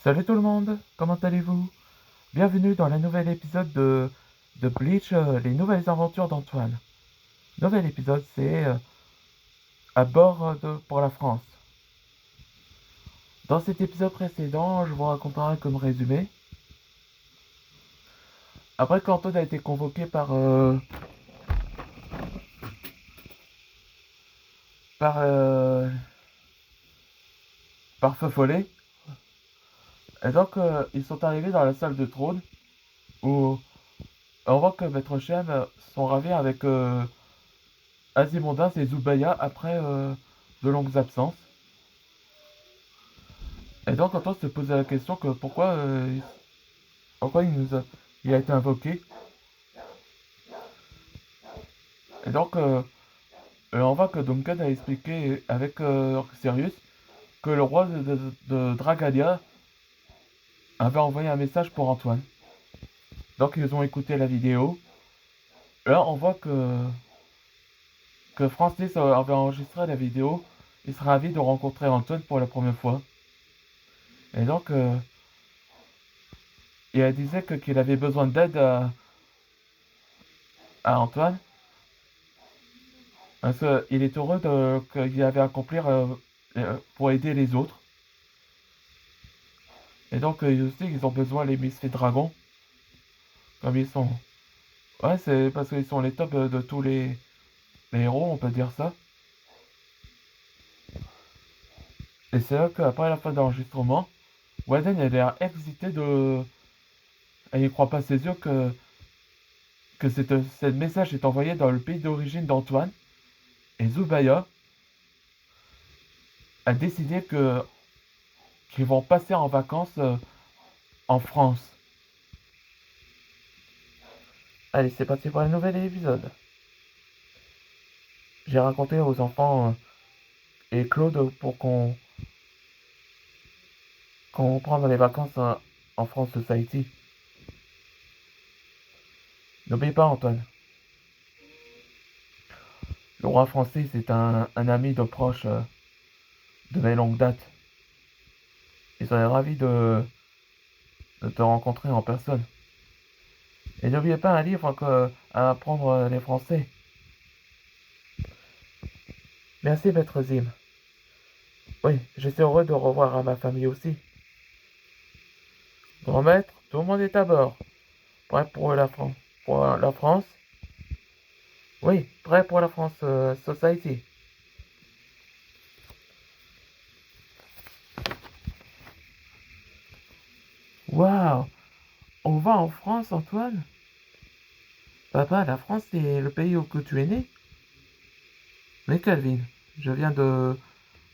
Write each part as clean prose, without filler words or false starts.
Salut tout le monde, comment allez-vous? Bienvenue dans le nouvel épisode de Bleach, les nouvelles aventures d'Antoine. Nouvel épisode, c'est à bord pour la France. Dans cet épisode précédent, je vous raconterai comme résumé. Après qu'Antoine a été convoqué par, euh, par Feu Follet, et donc ils sont arrivés dans la salle de trône où on voit que Maître Chem sont ravis avec Azimondas et Zubaya après de longues absences. Et donc Antoine se posait la question que pourquoi il a été invoqué. Et donc on voit que Duncan a expliqué avec Sirius que le roi de Dragalia avait envoyé un message pour Antoine. Donc ils ont écouté la vidéo. Là on voit que Francis avait enregistré la vidéo. Il sera ravi de rencontrer Antoine pour la première fois. Et donc il disait qu'il avait besoin d'aide à Antoine. Parce qu'il est heureux qu'il avait accompli pour aider les autres. Et donc, aussi, ils ont besoin les Misfits Dragons. Comme ils sont. Ouais, c'est parce qu'ils sont les tops de tous les héros, on peut dire ça. Et c'est là qu'après la fin d'enregistrement, Walden a l'air excité de. Et il croit pas à ses yeux que ce message est envoyé dans le pays d'origine d'Antoine. Et Zubaya a décidé qu'ils vont passer en vacances en France. Allez, c'est parti pour un nouvel épisode. J'ai raconté aux enfants et Claude pour qu'on prenne les vacances en France Society. N'oublie pas, Antoine, le roi français, c'est un ami de proche de mes longues dates. Il serait ravi de te rencontrer en personne. Et n'oubliez pas un livre à apprendre les Français. Merci, maître Zim. Oui, je suis heureux de revoir à ma famille aussi. Grand maître, tout le monde est à bord. Prêt pour pour la France? Oui, prêt pour la France Society. Waouh! On va en France, Antoine? Papa, la France, c'est le pays où que tu es né? Mais Calvin, je viens de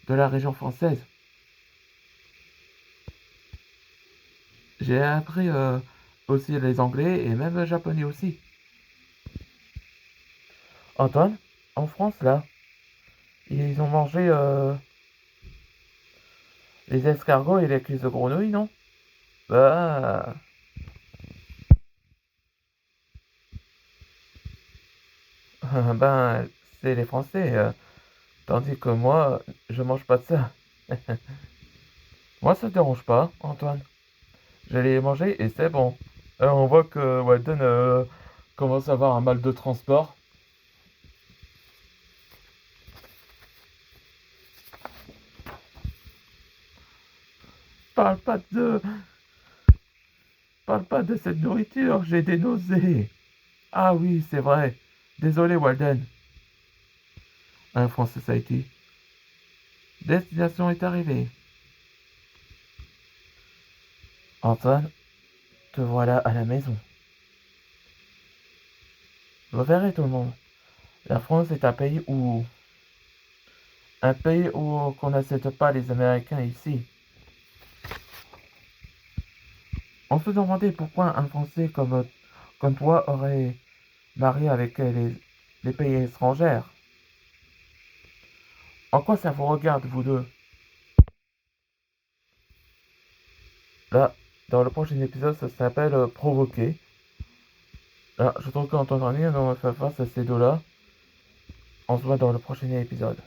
la région française. J'ai appris aussi les anglais et même le japonais aussi. Antoine, en France, là, ils ont mangé les escargots et les cuisses de grenouille, non? Bah, ben, c'est les Français. Tandis que moi, je mange pas de ça. Moi, ça te dérange pas, Antoine. J'allais manger et c'est bon. Alors, on voit que Walden commence à avoir un mal de transport. Parle pas de... Parle pas de cette nourriture, j'ai des nausées. Ah oui, c'est vrai. Désolé, Walden. Un France Society. Destination est arrivée. Antoine, te voilà à la maison. Vous verrez tout le monde. La France est un pays où qu'on n'accepte pas les Américains ici. On se demandait pourquoi un Français comme toi aurait marié avec les pays étrangers. En quoi ça vous regarde, vous deux? Là, dans le prochain épisode, ça s'appelle Provoquer. Là, je trouve qu'Antoine Ranier, on va faire face à ces deux-là. On se voit dans le prochain épisode.